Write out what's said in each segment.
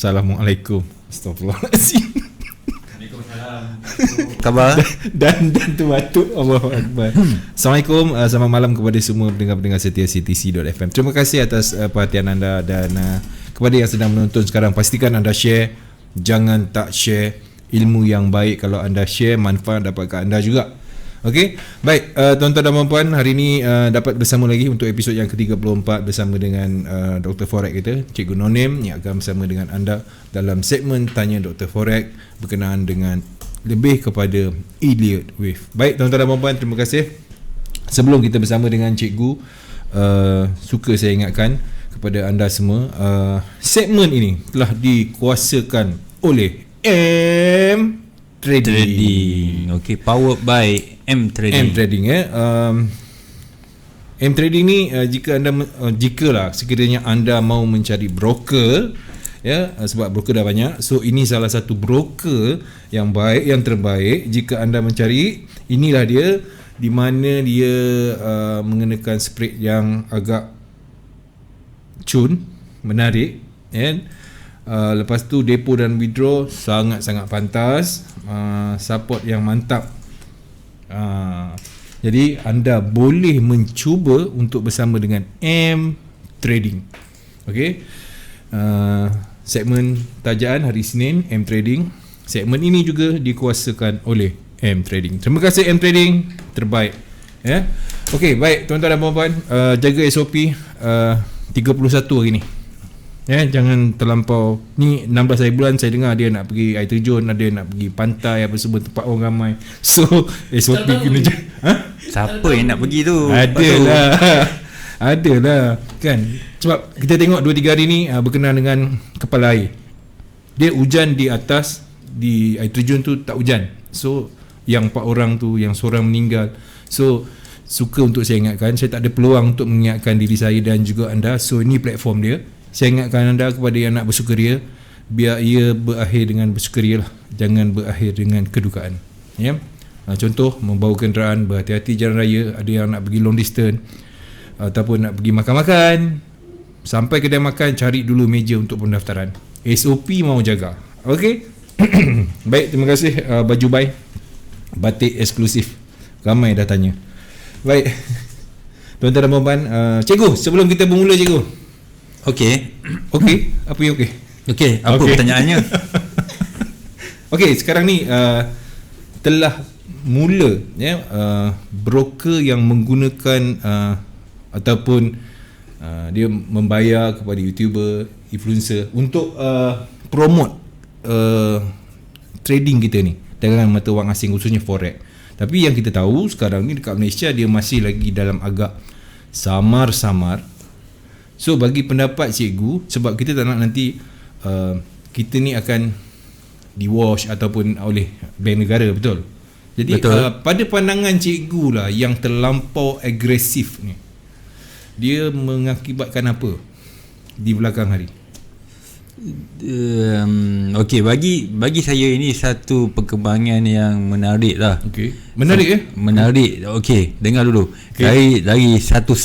Assalamualaikum. Astagfirullahaladzim. Waalaikumsalam. Khabar? Dan tu batuk. Allahu Akbar. Assalamualaikum, selamat malam kepada semua pendengar-pendengar setia CTC.fm. Terima kasih atas perhatian anda. Dan kepada yang sedang menonton sekarang, pastikan anda share. Jangan tak share. Ilmu yang baik kalau anda share, manfaat dapat ke anda juga. Okey, baik, tuan-tuan dan puan-puan, hari ini dapat bersama lagi untuk episod yang ke-34 bersama dengan Dr. Forex kita, Cikgu Nonim, yang akan bersama dengan anda dalam segmen Tanya Dr. Forex berkenaan dengan lebih kepada Elliott Wave. Baik, tuan-tuan dan puan-puan, terima kasih. Sebelum kita bersama dengan Cikgu, suka saya ingatkan kepada anda semua, segmen ini telah dikuasakan oleh M Trading. Okay, powered by M Trading. M Trading ni jikalah sekiranya anda mau mencari broker, sebab broker dah banyak, so ini salah satu broker yang baik, yang terbaik jika anda mencari. Inilah dia, di mana dia mengenakan spread yang agak cun, menarik, lepas tu depo dan withdraw sangat-sangat pantas, support yang mantap. Jadi anda boleh mencuba untuk bersama dengan M Trading. Okey. Segmen tajaan hari Isnin, M Trading. Segmen ini juga dikuasakan oleh M Trading. Terima kasih M Trading, terbaik. Okey, baik tuan-tuan dan puan-puan, jaga SOP 31 hari ni. Jangan terlampau. Ni 16 hari bulan, saya dengar dia nak pergi air terjun, ada nak pergi pantai, apa semua, tempat orang ramai. So SOP kena siapa yang nak pergi tu? Adalah kan. Sebab kita tengok 2-3 hari ni berkenaan dengan kepala air. Dia hujan di atas, di air terjun tu tak hujan. So yang 4 orang tu, yang seorang meninggal. So suka untuk saya ingatkan, saya tak ada peluang untuk mengingatkan diri saya dan juga anda. So ini platform dia. Saya ingatkan anda kepada yang nak bersukaria, biar ia berakhir dengan bersukaria lah. Jangan berakhir dengan kedukaan. Contoh, membawa kenderaan, berhati-hati jalan raya. Ada yang nak pergi long distance ataupun nak pergi makan-makan, sampai kedai makan, cari dulu meja untuk pendaftaran. SOP mau jaga. Okey. Baik, terima kasih. Baju buy batik eksklusif, ramai dah tanya. Baik, tuan-tuan dan puan-puan, cikgu, sebelum kita bermula, cikgu, Okey. Apa yang okey? Okey, apa pertanyaannya? Okey, sekarang ni telah mula broker yang menggunakan ataupun dia membayar kepada YouTuber, influencer untuk promote trading kita ni dengan mata wang asing, khususnya forex. Tapi yang kita tahu sekarang ni dekat Malaysia dia masih lagi dalam agak samar-samar. So bagi pendapat cikgu, sebab kita tak nak nanti kita ni akan di-wash ataupun oleh bank negara, betul? Jadi pada pandangan cikgu lah, yang terlampau agresif ni, dia mengakibatkan apa di belakang hari? Okey, bagi saya ini satu perkembangan yang menarik lah. Okey, menarik Menarik. Okey, dengar dulu. Okay. Dari satu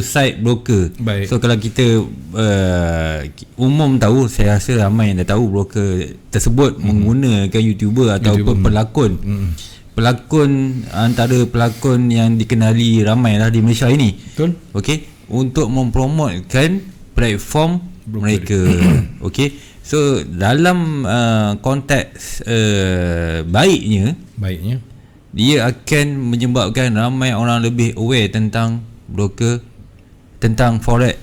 site broker. Baik. So kalau kita umum tahu, saya rasa ramai yang dah tahu broker tersebut menggunakan YouTuber ataupun pelakon. Pelakon, antara pelakon yang dikenali ramai lah di Malaysia ini. Betul. Okey, untuk mempromotkan platform mereka. Okey. So dalam konteks baiknya dia akan menyebabkan ramai orang lebih aware tentang broker, tentang forex,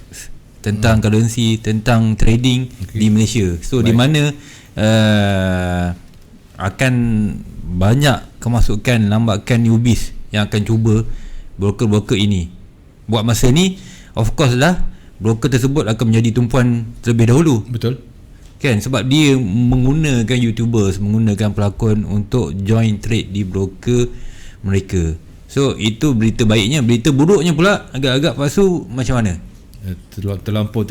tentang currency, tentang trading di Malaysia. So di mana akan banyak kemasukan, lambakan newbies yang akan cuba broker-broker ini. Buat masa ni, of course lah, broker tersebut akan menjadi tumpuan terlebih dahulu. Betul kan, sebab dia menggunakan YouTubers, menggunakan pelakon untuk join trade di broker mereka. So itu berita baiknya. Berita buruknya pula agak-agak palsu macam mana? Terlampau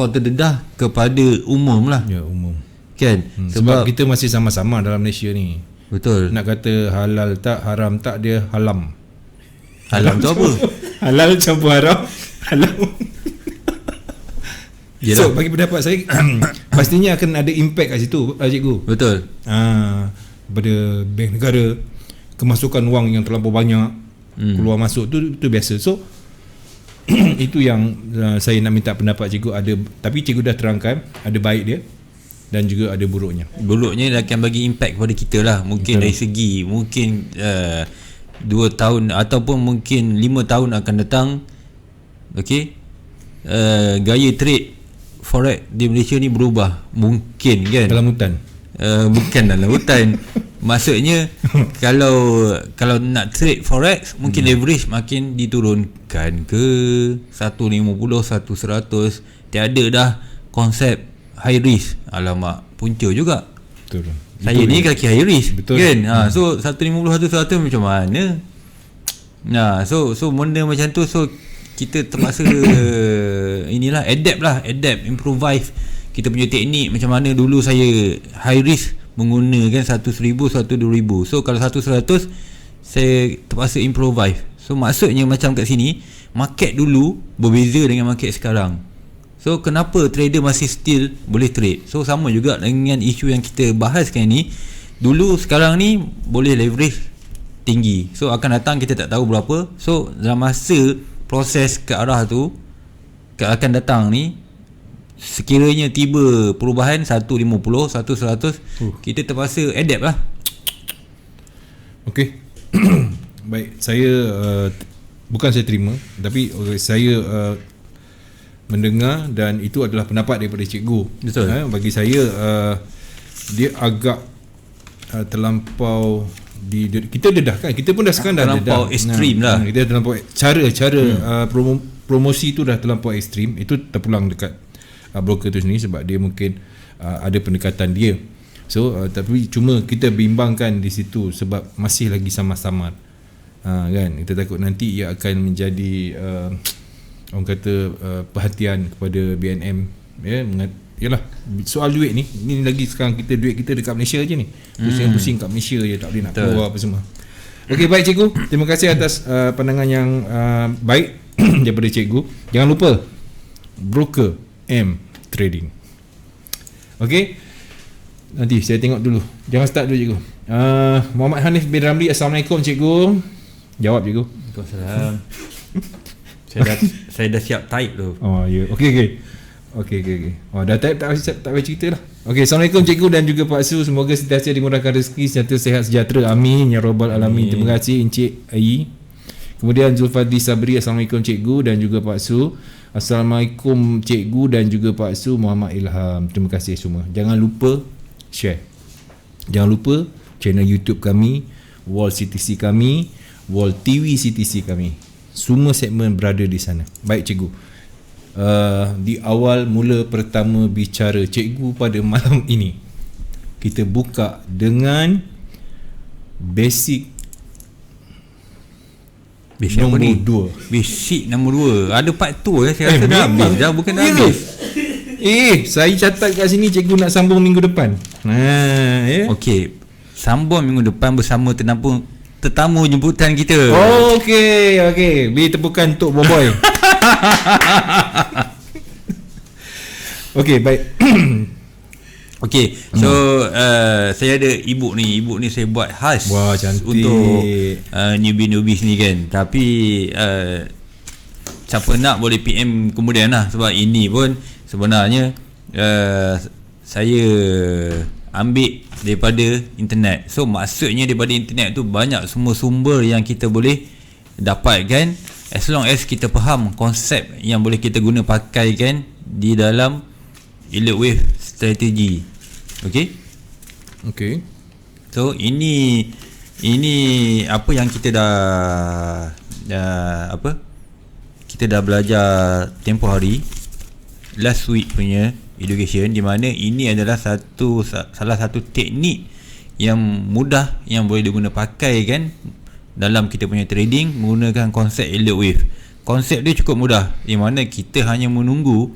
terdedah kepada umum lah. Ya, umum kan. Sebab kita masih sama-sama dalam Malaysia ni. Betul. Nak kata halal tak, haram tak, dia halam. Halam tu apa? Halal campur haram. Halam. So bagi pendapat saya pastinya akan ada impact kat situ, cikgu. Betul. Pada bank negara, kemasukan wang yang terlampau banyak, keluar masuk tu biasa. So itu yang saya nak minta pendapat cikgu. Tapi cikgu dah terangkan ada baik dia dan juga ada buruknya. Buruknya dia akan bagi impact kepada kita lah. Mungkin dari segi mungkin 2 tahun ataupun mungkin 5 tahun akan datang, okey, gaya trade forex di Malaysia ni berubah mungkin kan, dalam hutan. Bukan dalam hutan. Maksudnya kalau nak trade forex mungkin leverage makin diturunkan ke 150, 100. Tiada dah konsep high risk. Alamak, punca juga. Betul. Saya ni kaki high risk. Betul. Kan? So 150, 100 macam mana? So benda macam tu, so kita terpaksa inilah adapt, improvise kita punya teknik. Macam mana dulu saya high risk menggunakan 1,000, 2,000. So kalau 100 saya terpaksa improvise. So maksudnya macam kat sini market dulu berbeza dengan market sekarang. So kenapa trader masih still boleh trade? So sama juga dengan isu yang kita bahaskan ni. Dulu sekarang ni boleh leverage tinggi, so akan datang kita tak tahu berapa. So dalam masa proses ke arah tu akan datang ni, sekiranya tiba perubahan 150, 100, kita terpaksa adapt lah. Okey. Baik, saya bukan saya terima, tapi saya mendengar dan itu adalah pendapat daripada cikgu. Betul. Bagi saya dia agak terlampau kita dedahkan. Kita pun dah sekarang dah terlampau ekstrim lah. Kita terlampau cara promosi tu dah terlampau ekstrim. Itu terpulang dekat broker tu sendiri sebab dia mungkin ada pendekatan dia. So tapi cuma kita bimbangkan di situ sebab masih lagi samar-samar. Kan kita takut nanti ia akan menjadi orang kata perhatian kepada BNM, ya. Yalah, soal duit ni lagi sekarang kita duit kita dekat Malaysia je ni. Pusing-pusing kat Malaysia je, tak boleh nak keluar apa semua. Okey, baik cikgu. Terima kasih atas pandangan yang baik daripada cikgu. Jangan lupa Broker M Trading. Okey. Nanti saya tengok dulu. Jangan start dulu cikgu. Muhammad Hanif bin Ramli, Assalamualaikum cikgu. Jawab cikgu. Waalaikumsalam. Saya dah siap type tu. Oh ya. Okey. Oh, dah type tak payah cerita lah. Okey, Assalamualaikum cikgu dan juga Pak Su. Semoga sentiasa dimurahkan rezeki, sentiasa sehat sejahtera. Amin ya rabbal alamin. Terima kasih Encik Ai. Kemudian Zulfadli Sabri, Assalamualaikum cikgu dan juga Pak Su. Assalamualaikum cikgu dan juga Pak Su. Muhammad Ilham. Terima kasih semua. Jangan lupa share. Jangan lupa channel YouTube kami, Wall CTC kami, Wall TV CTC kami. Semua segmen berada di sana. Baik cikgu. Di awal mula pertama bicara cikgu pada malam ini, kita buka dengan basic nombor 2. Basic nombor 2. Ada part 2 saya rasa dah habis dah, bukan dah habis. Saya catat kat sini cikgu nak sambung minggu depan. Okey, sambung minggu depan bersama tetamu jemputan kita. Okey. Beri tepukan untuk Boboy. Okey, baik. Okey, so saya ada ibu ni saya buat khas. Wah, cantik. Untuk newbie ni kan. Tapi siapa nak boleh PM kemudian lah. Sebab ini pun sebenarnya saya ambil daripada internet. So maksudnya daripada internet tu banyak semua sumber yang kita boleh dapatkan, as long as kita faham konsep yang boleh kita guna pakaikan di dalam elite wave strategy. Okey. So ini apa yang kita kita dah belajar tempoh hari last week punya education, di mana ini adalah salah satu teknik yang mudah yang boleh diguna pakai kan dalam kita punya trading menggunakan konsep elite wave. Konsep dia cukup mudah, di mana kita hanya menunggu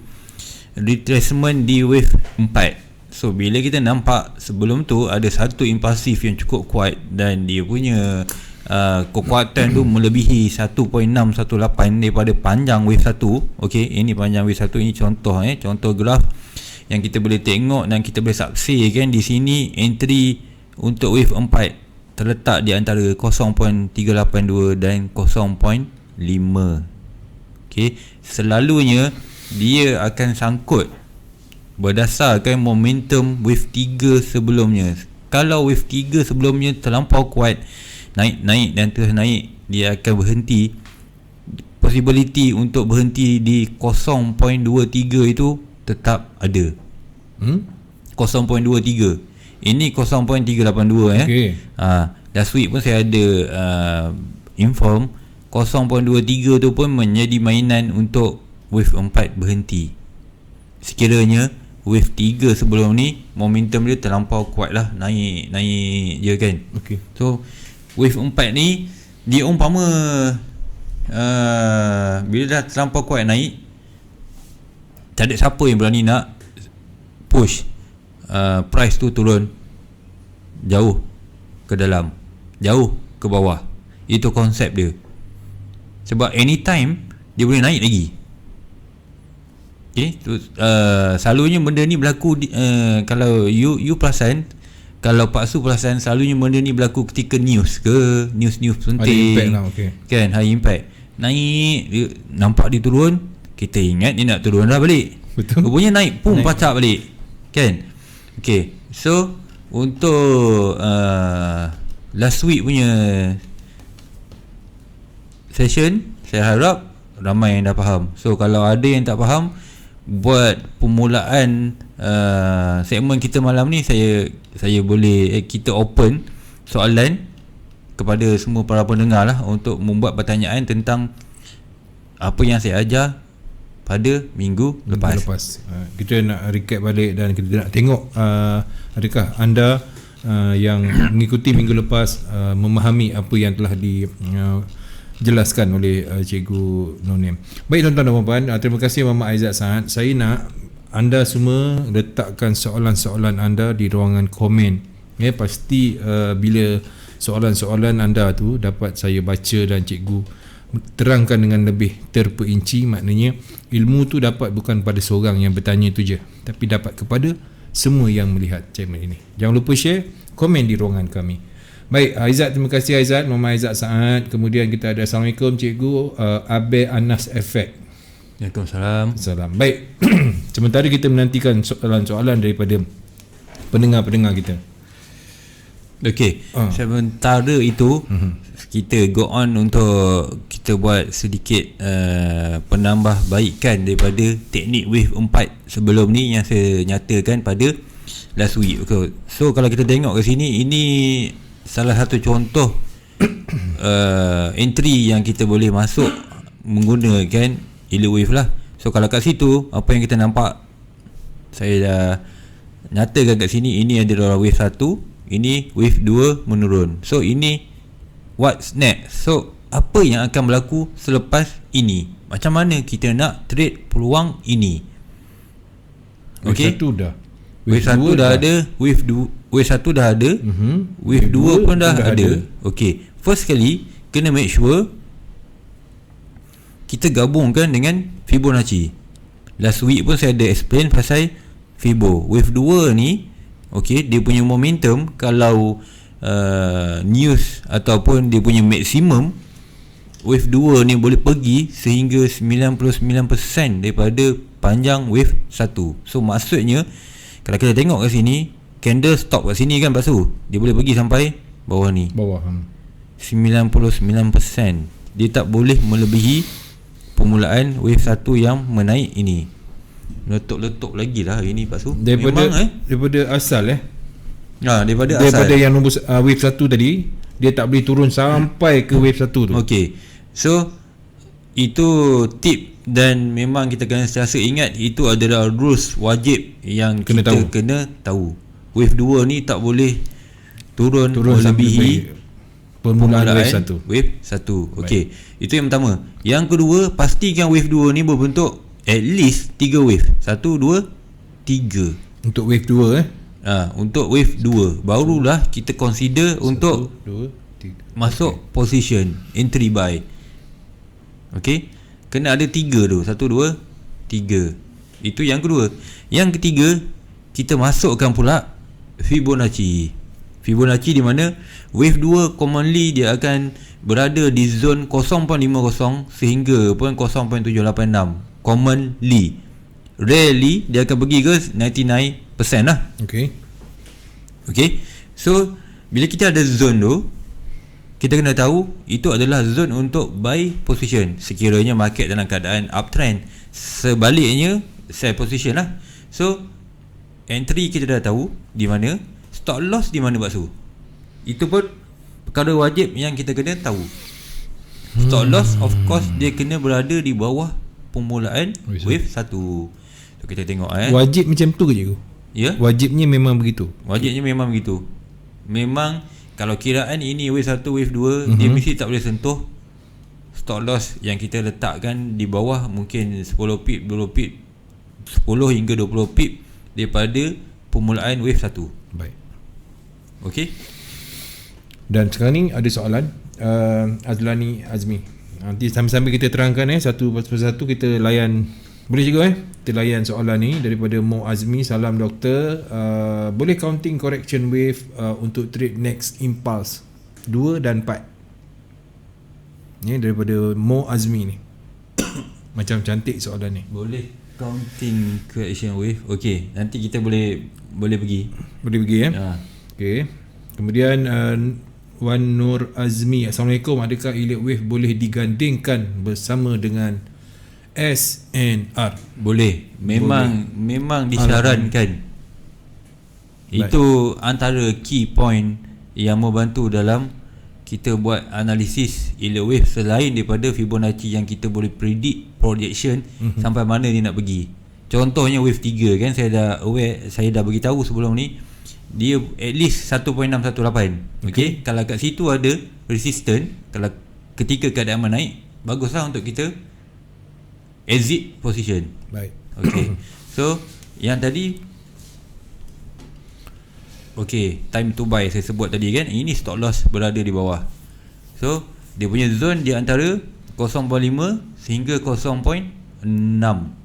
retracement di wave 4. So bila kita nampak sebelum tu ada satu impulsif yang cukup kuat dan dia punya kekuatan tu melebihi 1.618 daripada panjang wave 1. Okey, ini panjang wave 1, ini contoh contoh graf yang kita boleh tengok dan kita boleh saksikan di sini. Entry untuk wave 4 terletak di antara 0.382 dan 0.5. Okey, selalunya dia akan sangkut berdasarkan momentum wave 3 sebelumnya. Kalau wave 3 sebelumnya terlampau kuat, naik dan terus naik, dia akan berhenti. Possibility untuk berhenti di 0.23 itu tetap ada. 0.23. Ini 0.382 Okay. Last week pun saya ada inform 0.23 tu pun menjadi mainan untuk wave 4 berhenti. Sekiranya wave 3 sebelum ni momentum dia terlampau kuat lah, naik je kan. Okay. So wave 4 ni dia umpama bila dah terlampau kuat naik, tak ada siapa yang berani nak push price tu turun jauh ke dalam, jauh ke bawah. Itu konsep dia. Sebab anytime dia boleh naik lagi. Okay, selalunya benda ni berlaku kalau you perasan, kalau Pak Su perasan, selalunya benda ni berlaku ketika news penting. High impact lah, okay. Kan, high impact. Naik, dia, nampak dia turun, kita ingat dia nak turun dah balik. Betul. Rupanya naik, pacak balik. Kan? Okay, so untuk last week punya session, saya harap ramai yang dah faham. So kalau ada yang tak faham, buat permulaan segmen kita malam ni, saya boleh kita open soalan kepada semua para pendengar lah, untuk membuat pertanyaan tentang apa yang saya ajar pada minggu lepas. Kita nak recap balik dan kita nak tengok adakah anda yang mengikuti minggu lepas memahami apa yang telah dijelaskan oleh Cikgu Nonim. Baik tuan-tuan dan puan-puan, terima kasih Mama Aizat sangat. Saya nak anda semua letakkan soalan-soalan anda di ruangan komen. Pasti bila soalan-soalan anda tu dapat saya baca dan cikgu terangkan dengan lebih terperinci. Maknanya ilmu tu dapat bukan pada seorang yang bertanya tu je, tapi dapat kepada semua yang melihat channel ini. Jangan lupa share, komen di ruangan kami. Baik, Aizat, terima kasih Aizat, Mama Aizat Saad. Kemudian kita ada Assalamualaikum Cikgu Abe Anas Efek. Waalaikumsalam. Salam. Baik. Sementara kita menantikan soalan-soalan daripada pendengar-pendengar kita. Okey, sementara itu kita go on untuk kita buat sedikit penambahbaikan daripada teknik wave 4 sebelum ni yang saya nyatakan pada last week. Okay. So kalau kita tengok ke sini, ini salah satu contoh entry yang kita boleh masuk menggunakan Elite Wave lah. So kalau kat situ apa yang kita nampak, saya dah nyatakan kat sini, ini adalah wave 1, ini wave 2 menurun. So ini what's next. So apa yang akan berlaku selepas ini, macam mana kita nak trade peluang ini. Okay. Wave 1 dah, wave 1 dah ada, wave 1 dah ada, wave 2 pun dah ada. Okay, first kali kena make sure kita gabungkan dengan Fibonacci. Last week pun saya ada explain pasal Fibo. Wave 2 ni, okay, dia punya momentum, kalau news ataupun dia punya maksimum, wave 2 ni boleh pergi sehingga 99% daripada panjang wave 1. So maksudnya kalau kita tengok kat sini, candle stop kat sini kan Pasu, dia boleh pergi sampai bawah ni, 99%. Dia tak boleh melebihi permulaan wave 1 yang menaik ini. Letup-letup lagi lah ini Pasu. Daripada asal daripada asal yang nombor wave 1 tadi, dia tak boleh turun sampai ke wave 1 tu. Okay, so itu tip, dan memang kita kena sentiasa ingat, itu adalah rules wajib yang kena tahu. Wave 2 ni tak boleh turun melebihi permulaan wave 1. Okay, itu yang pertama. Yang kedua, pastikan wave 2 ni berbentuk at least 3 wave. 1, 2, 3. Untuk wave 2 untuk wave 2 barulah kita consider 1, untuk 2, masuk position entry buy. Okay, kena ada 3 tu. 1, 2, 3. Itu yang kedua. Yang ketiga, kita masukkan pula Fibonacci. Fibonacci di mana wave 2 commonly dia akan berada di zone 0.50 sehingga pun 0.786 commonly. Rarely dia akan pergi ke 99% lah. Okay. So bila kita ada zone tu, kita kena tahu itu adalah zone untuk buy position sekiranya market dalam keadaan uptrend. Sebaliknya sell position lah. So entry kita dah tahu di mana, stop loss di mana bakso. Itu pun perkara wajib yang kita kena tahu. Stop loss of course dia kena berada di bawah permulaan wave 1. So kita tengok Wajib macam tu ke cikgu? Ya. Wajibnya memang begitu. Wajibnya memang begitu. Memang kalau kiraan ini wave 1, wave 2, dia mesti tak boleh sentuh stop loss yang kita letakkan di bawah mungkin 10 pip, 20 pip, 10 hingga 20 pip daripada permulaan wave 1. Baik. Okey. Dan sekarang ni ada soalan Azlani Azmi. Nanti sambil-sambil kita terangkan satu persatu kita layan. Boleh juga kita layan soalan ni daripada Mo Azmi. Salam doktor, boleh counting correction wave untuk trade next impulse 2 dan 4? Ni daripada Mo Azmi ni. Macam cantik soalan ni. Boleh counting correction wave. Okey, nanti kita boleh pergi. Boleh pergi Okey. Kemudian Wan Nur Azmi, Assalamualaikum, adakah elite wave boleh digandingkan bersama dengan SNR? Boleh. Memang disarankan. Itu antara key point yang membantu dalam kita buat analisis elite wave selain daripada Fibonacci yang kita boleh predict projection sampai mana dia nak pergi. Contohnya wave 3 kan, saya dah beritahu sebelum ni dia at least 1.618. Okay. Kalau kat situ ada resistance, kalau ketika keadaan menaik, baguslah untuk kita exit position. Baik. Okay. So yang tadi time to buy saya sebut tadi kan, ini stop loss berada di bawah. So dia punya zone di antara 0.5 sehingga 0.6.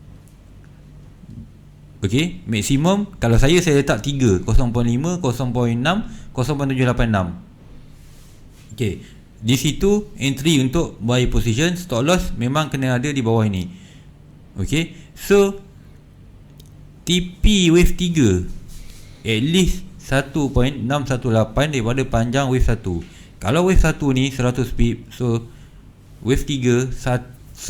Okey, maksimum kalau saya letak 3, 0.5, 0.6, 0.786. Okey, di situ entry untuk buy position, stop loss memang kena ada di bawah ini. Okey, so TP wave 3 at least 1.618 daripada panjang wave 1. Kalau wave 1 ni 100 pip, so wave 3 161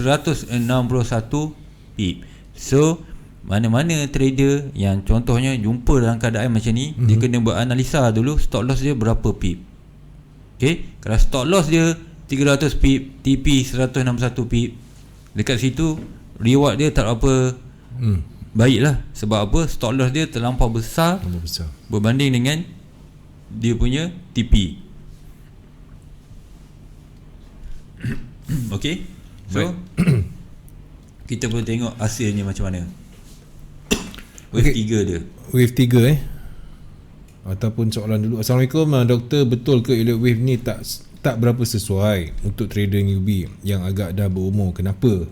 pip. So mana-mana trader yang contohnya jumpa dalam keadaan macam ni, dia kena beranalisa dulu stop loss dia berapa pip. Okay, kalau stop loss dia 300 pip, TP 161 pip, dekat situ reward dia tak apa baik lah. Sebab apa? Stop loss dia terlampau besar berbanding dengan dia punya TP. Okay, so kita boleh tengok hasilnya macam mana. Wave 3 dia. Wave 3 ataupun soalan dulu. Assalamualaikum doktor, betul ke elite wave ni tak berapa sesuai untuk trader newbie yang agak dah berumur? Kenapa?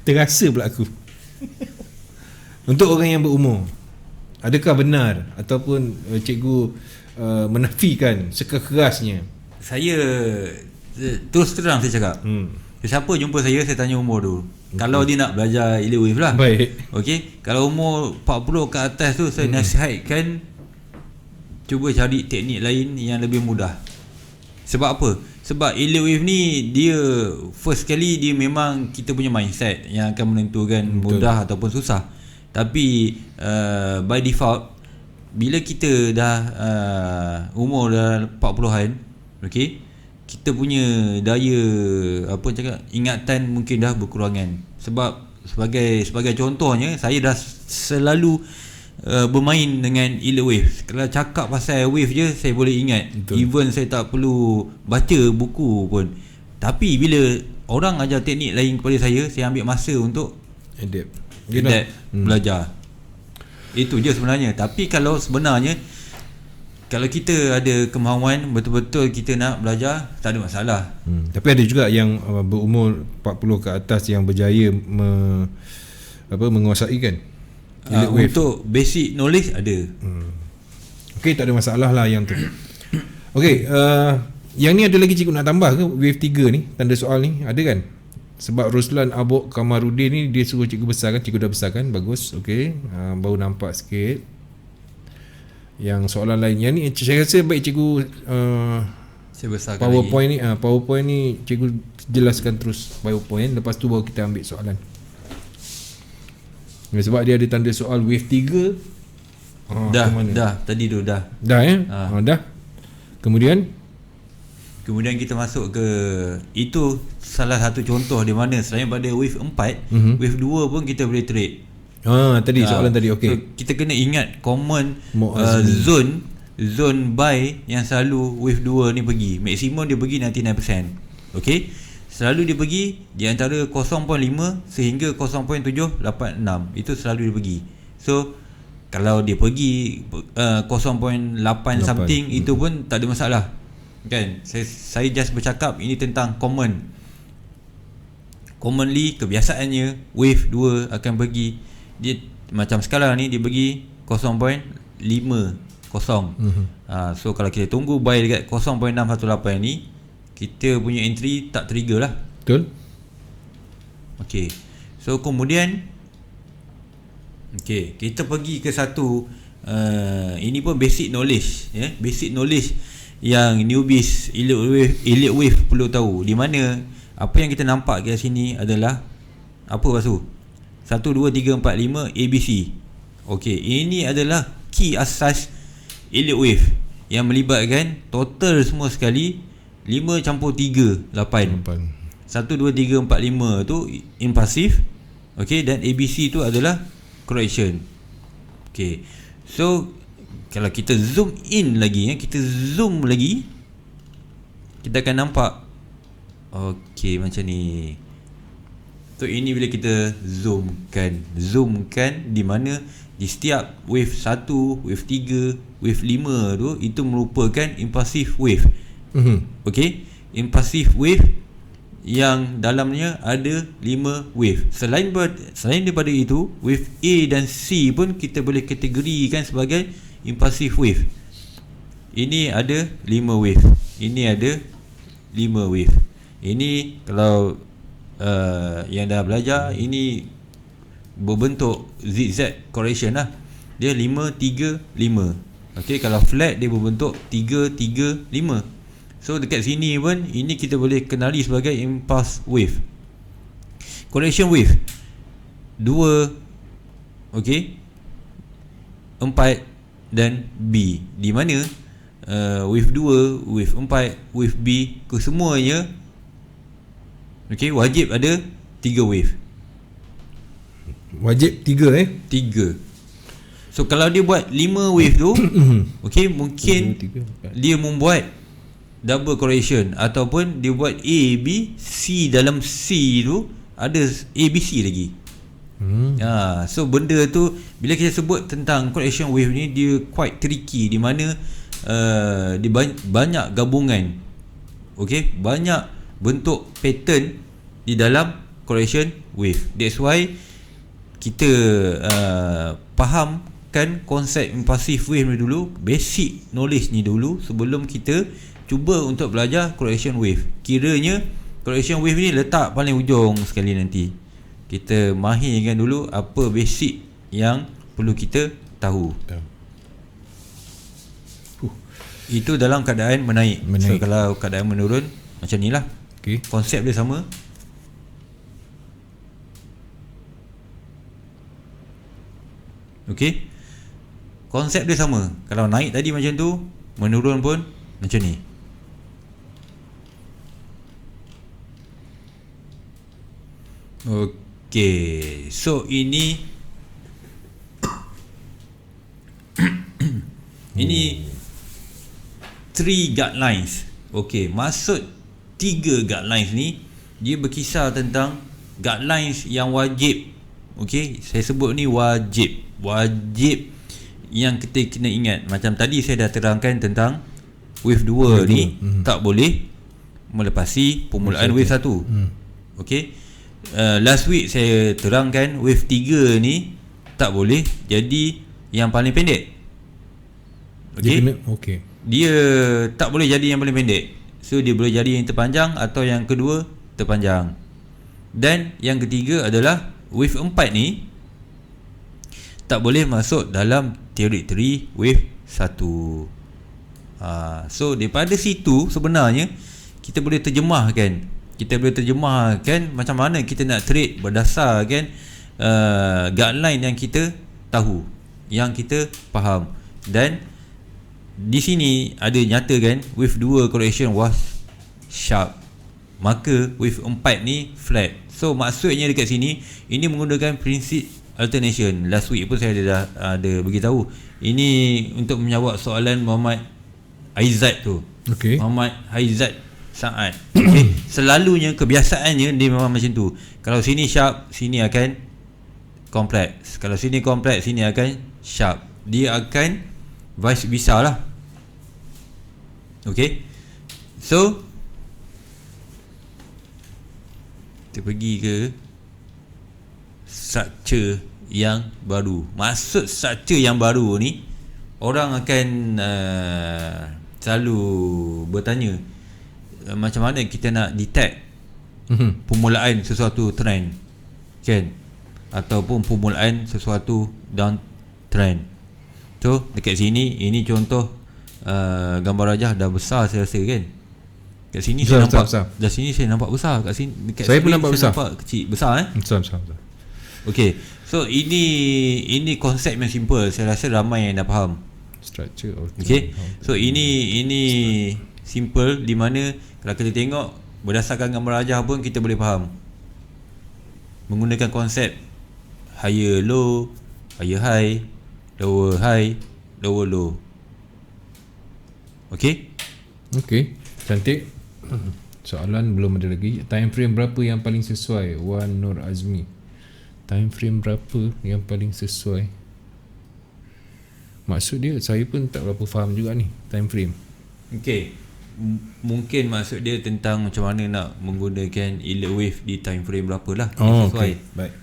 Terasa pula aku. Untuk orang yang berumur, adakah benar ataupun cikgu menafikan sekerasnya? Saya terus terang saya cakap, siapa jumpa saya tanya umur dulu. Kalau dia nak belajar elite wave lah. Baik. Okey, kalau umur 40 ke atas tu saya nasihatkan cuba cari teknik lain yang lebih mudah. Sebab apa? Sebab elite wave ni dia first kali dia memang kita punya mindset yang akan menentukan mudah ataupun susah. Tapi by default bila kita dah umur dah 40-an, okey, kita punya daya ingatan mungkin dah berkurangan. Sebab sebagai contohnya, saya dah selalu bermain dengan elite wave. Kalau cakap pasal wave je saya boleh ingat. Betul. Even saya tak perlu baca buku pun. Tapi bila orang ajar teknik lain kepada saya ambil masa untuk adapt belajar. Itu je sebenarnya. Tapi kalau sebenarnya Kalau kita ada kemahuan, betul-betul kita nak belajar, tak ada masalah. Tapi ada juga yang berumur 40 ke atas yang berjaya menguasai kan. Untuk basic knowledge ada. Okey, tak ada masalah lah yang tu. Okey, yang ni ada lagi cikgu nak tambah ke wave 3 ni, tanda soal ni ada kan? Sebab Ruslan Abok Kamarudin ni dia suruh cikgu besarkan, cikgu dah besarkan, bagus. Okey, baru nampak sikit. Yang soalan lain, yang ni saya rasa baik cikgu Saya besarkan PowerPoint lagi. ni PowerPoint ni cikgu jelaskan terus PowerPoint, lepas tu baru kita ambil soalan. Sebab dia ada tanda soal wave 3. Dah tadi tu dah. Dah dah. Kemudian kita masuk ke, itu salah satu contoh di mana selain pada wave 4, wave 2 pun kita boleh trade. Tadi soalan tadi, okey. So, kita kena ingat common zone buy yang selalu wave 2 ni pergi. Maksimum dia pergi 99%. Okey. Selalu dia pergi di antara 0.5 sehingga 0.786. Itu selalu dia pergi. So kalau dia pergi 0.8 something, itu pun tak ada masalah. Kan? Saya just bercakap ini tentang commonly kebiasaannya wave 2 akan pergi. Dia macam sekarang ni dia pergi 0.50. So kalau kita tunggu buy dekat 0.618 ni, kita punya entry tak trigger lah. Betul. Okay. So kemudian kita pergi ke satu ini pun basic knowledge, basic knowledge yang newbies elite wave perlu tahu. Di mana apa yang kita nampak kat sini adalah apa Basu? 1, 2, 3, 4, 5 ABC. Okey, ini adalah key asas elite wave yang melibatkan total semua sekali 5 campur 3 8. 1, 2, 3, 4, 5 tu impulsive. Okey, dan ABC tu adalah correction. Okey. So kalau kita zoom in lagi, kita akan nampak okey macam ni. So ini bila kita zoomkan di mana di setiap wave 1, wave 3, wave 5 tu, itu merupakan impulsive wave. Okey, impulsive wave yang dalamnya ada 5 wave. Selain daripada itu, wave A dan C pun kita boleh kategorikan sebagai impulsive wave. Ini ada 5 wave. Ini ada 5 wave. Ini kalau yang dah belajar, ini berbentuk zigzag correction lah. Dia 5, 3, 5. Okey, kalau flat dia berbentuk 3, 3, 5. So dekat sini pun ini kita boleh kenali sebagai impulse wave. Correction wave 2, okey, 4 dan B. Di mana wave 2, wave 4, wave B kesemuanya, okey, wajib ada 3 wave. Wajib 3 3. So kalau dia buat 5 wave tu okey, mungkin 3, 4. dia membuat double correction, ataupun dia buat A, B, C. Dalam C tu ada A, B, C lagi. So benda tu bila kita sebut tentang correction wave ni, dia quite tricky. Di mana dia banyak gabungan, okey, banyak bentuk pattern di dalam correction wave. That's why kita fahamkan konsep impulsive wave ni dulu, basic knowledge ni dulu, sebelum kita cuba untuk belajar correction wave. Kiranya correction wave ni letak paling hujung sekali nanti. Kita mahirkan dulu apa basic yang perlu kita tahu. Itu dalam keadaan menaik. So kalau keadaan menurun, macam ni lah. Okay. Konsep dia sama. Okey, konsep dia sama. Kalau naik tadi macam tu, menurun pun macam ni. Okey, so ini ini 3 guidelines. Okey, maksud 3 guidelines ni, dia berkisar tentang guidelines yang wajib. Okey, saya sebut ni wajib yang kita kena ingat, macam tadi saya dah terangkan tentang wave 2 ni tak boleh melepasi permulaan wave 1. Okey. Last week saya terangkan wave 3 ni tak boleh jadi yang paling pendek. Okey. Dia tak boleh jadi yang paling pendek. So dia boleh jadi yang terpanjang atau yang kedua terpanjang. Dan yang ketiga adalah wave 4 ni tak boleh masuk dalam teritori wave 1. So daripada situ sebenarnya kita boleh terjemahkan macam mana kita nak trade berdasarkan guideline yang kita tahu, yang kita faham. Dan di sini ada nyatakan wave 2 correction was sharp, maka wave 4 ni flat. So maksudnya dekat sini ini menggunakan prinsip alternation. Last week pun saya ada beritahu. Ini untuk menjawab soalan Muhammad Aizat tu. Muhammad Aizat Saad. Selalunya kebiasaannya dia memang macam tu. Kalau sini sharp, sini akan kompleks. Kalau sini kompleks, sini akan sharp. Dia akan vice versa lah. Okay. So kita pergi ke structure yang baru. Maksud structure yang baru ni, orang akan selalu bertanya macam mana kita nak detect permulaan sesuatu trend, kan, ataupun permulaan sesuatu down trend. So dekat sini ini contoh gambar rajah dah besar saya rasa, kan. Kat sini besar, saya nampak besar. Dah sini saya nampak besar, kat sini dekat saya pun nampak besar. Nampak kecil, besar besar. Okey. So ini konsep yang simple, saya rasa ramai yang dah faham. Structure. Okey. So ini simple, di mana kalau kita tengok berdasarkan gambar rajah pun kita boleh faham. Menggunakan konsep higher low, higher high, lower low. Okey? Okey, cantik. Soalan belum ada lagi. Time frame berapa yang paling sesuai? Wan Nur Azmi. Time frame berapa yang paling sesuai? Maksud dia, saya pun tak berapa faham juga ni time frame. Okey. Mungkin maksud dia tentang macam mana nak menggunakan elliott wave di time frame berapa lah yang sesuai. Okay. Baik.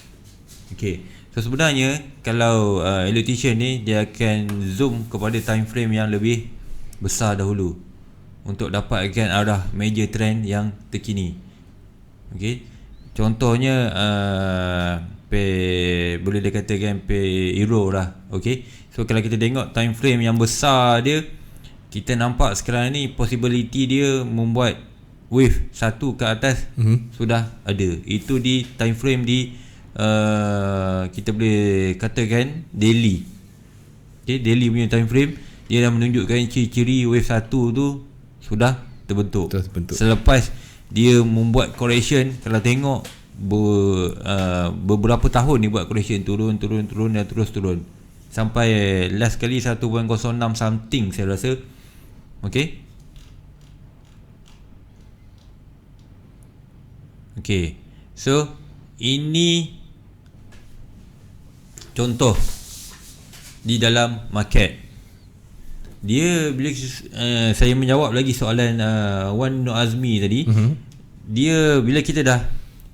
Okey. So sebenarnya kalau elliptician ni dia akan zoom kepada time frame yang lebih besar dahulu untuk dapatkan arah major trend yang terkini. Okey. Contohnya boleh dikatakan euro lah. Okey. So kalau kita tengok time frame yang besar dia, kita nampak sekarang ni possibility dia membuat wave satu ke atas sudah ada. Itu di time frame di kita boleh katakan daily. Okay, daily punya time frame dia dah menunjukkan ciri-ciri wave 1 tu sudah terbentuk. Selepas dia membuat correction, kalau tengok beberapa tahun dia buat correction, turun dan terus turun sampai last kali 1.06 something saya rasa. Okay. Okay. So ini contoh di dalam market. Dia bila saya menjawab lagi soalan Wan Nur Azmi tadi, dia bila kita dah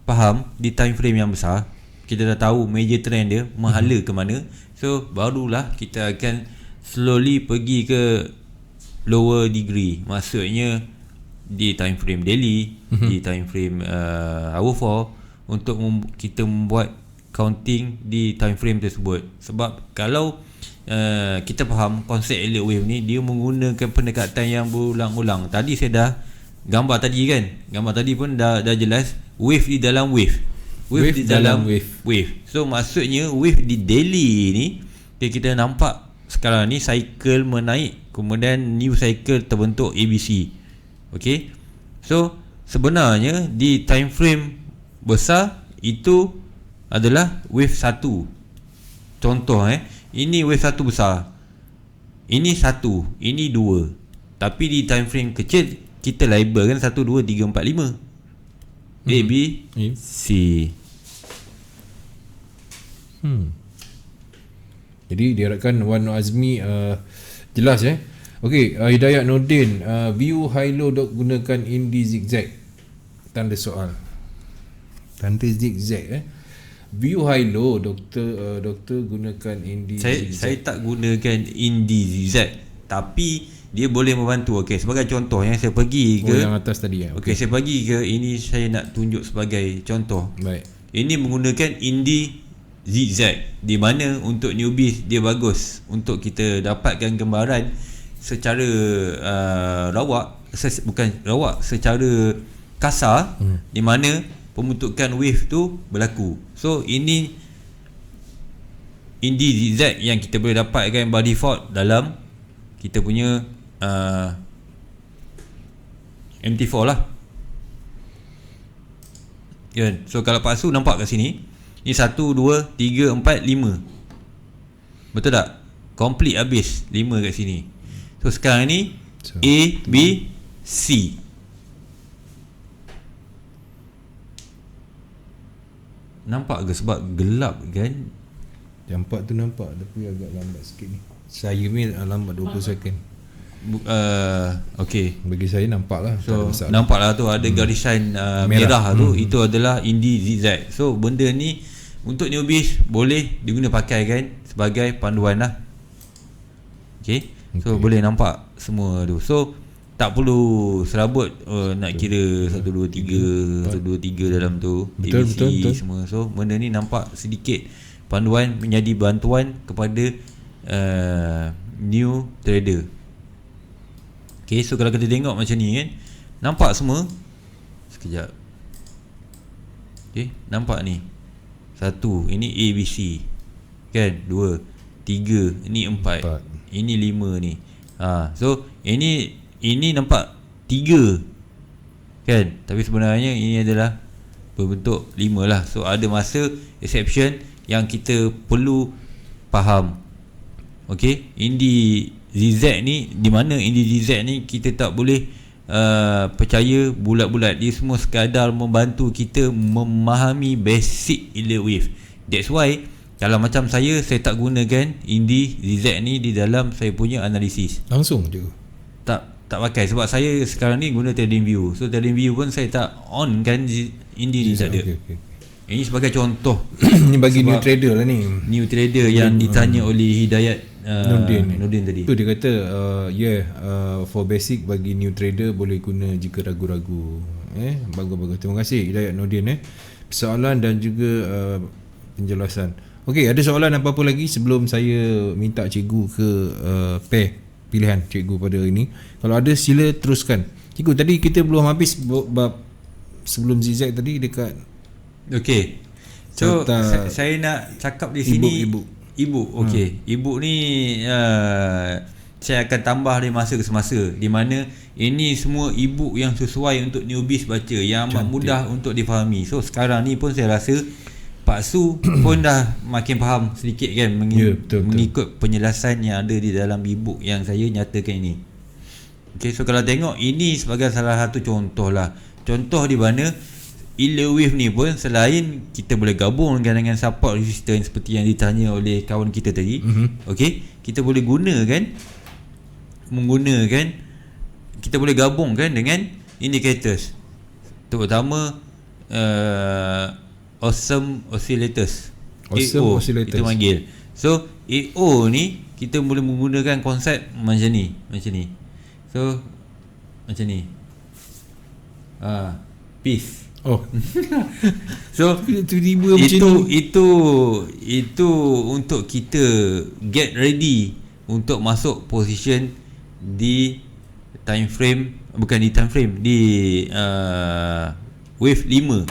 faham di time frame yang besar, kita dah tahu major trend dia menghala ke mana, so barulah kita akan slowly pergi ke lower degree. Maksudnya di time frame daily, di time frame hour 4, untuk kita membuat counting di time frame tersebut. Sebab kalau kita faham konsep elliott wave ni, dia menggunakan pendekatan yang berulang-ulang. Tadi saya dah gambar tadi kan, gambar tadi pun dah jelas wave di dalam wave di dalam wave. So maksudnya wave di daily ni kita nampak sekarang ni cycle menaik, kemudian new cycle terbentuk ABC. Okay. So sebenarnya di time frame besar itu adalah wave 1. Contoh ini wave 1 besar, ini 1, ini 2. Tapi di time frame kecil kita label kan 1, 2, 3, 4, 5 A, B, C. Jadi diharapkan Wan Azmi jelas Okey, Hidayat Nordin, view high low dok gunakan Indi zigzag. Tanda soal. Tanda zigzag view high low doktor gunakan Indi zigzag. Saya tak gunakan Indi zigzag, tapi dia boleh membantu. Okey, sebagai contoh yang saya pergi ke yang atas tadi Okey, saya pergi ke ini, saya nak tunjuk sebagai contoh. Baik. Ini menggunakan Indi zigzag, di mana untuk newbies dia bagus untuk kita dapatkan gambaran secara secara kasar, di mana pembentukan wave tu berlaku. So ini Indi zigzag yang kita boleh dapatkan by default dalam kita punya MT4 lah. So kalau Pak Su nampak kat sini, ni 1, 2, 3, 4, 5. Betul tak? Complete habis 5 kat sini. So sekarang ni A, B, C. Nampak ke sebab gelap kan? Nampak tu nampak, tapi agak lambat sikit ni. Saya ni lambat 20 second. Okay, bagi saya nampak lah. So nampak lah tu ada garisan merah tu, itu adalah Indi zigzag. So benda ni untuk newbies boleh diguna pakai kan sebagai panduan lah. Okay, so boleh nampak semua tu. So tak perlu serabut nak kira 1, 2, 3 1, 2, 3 dalam tu, ABC betul. Semua. So benda ni nampak sedikit panduan, menjadi bantuan kepada new trader. Okay, so kalau kita tengok macam ni kan, nampak semua. Sekejap. Okay, nampak ni 1, ini ABC kan, 2, 3, ini 4, ini 5 ni. So ini nampak 3 kan, tapi sebenarnya ini adalah berbentuk 5 lah. So ada masa exception yang kita perlu faham. Okay, Indi zigzag ni, di mana Indi zigzag ni kita tak boleh percaya bulat-bulat. Dia semua sekadar membantu kita memahami basic Elliott wave. That's why kalau macam saya tak gunakan Indi zigzag ni di dalam saya punya analisis. Langsung je tak pakai, sebab saya sekarang ni guna TradingView. So TradingView pun saya tak on kan Indi ni tak ada. Okay. Ini sebagai contoh. Ni bagi new trader lah ni. New trader yang ditanya oleh Hidayat Nordin tadi. Tu dia kata for basic bagi new trader boleh guna jika ragu-ragu. Bagus-bagus. Terima kasih Hidayat Nordin soalan dan juga penjelasan. Okey, ada soalan apa-apa lagi sebelum saya minta cikgu ke pair pilihan cikgu pada ini? Kalau ada sila teruskan. Cikgu, tadi kita belum habis bab sebelum zigzag tadi dekat. Okey. So saya nak cakap di sini ibu. Okey. Ibu ni saya akan tambah dari masa ke semasa, di mana ini semua ibu yang sesuai untuk newbies baca, yang amat mudah untuk difahami. So sekarang ni pun saya rasa Pak Su pun dah makin faham sedikit kan, mengikut penjelasan yang ada di dalam e-book yang saya nyatakan ini. Okay, so kalau tengok ini sebagai salah satu contoh lah. Contoh di mana Elliott wave ni pun selain kita boleh gabungkan dengan support resistance seperti yang ditanya oleh kawan kita tadi, okay, kita boleh kita boleh gabungkan dengan indicators, terutama awesome oscillators. AO kita panggil. So AO ni kita boleh menggunakan konsep macam ni. So macam ni. Peace. So itu untuk kita get ready untuk masuk position di time frame, bukan di time frame, di wave 5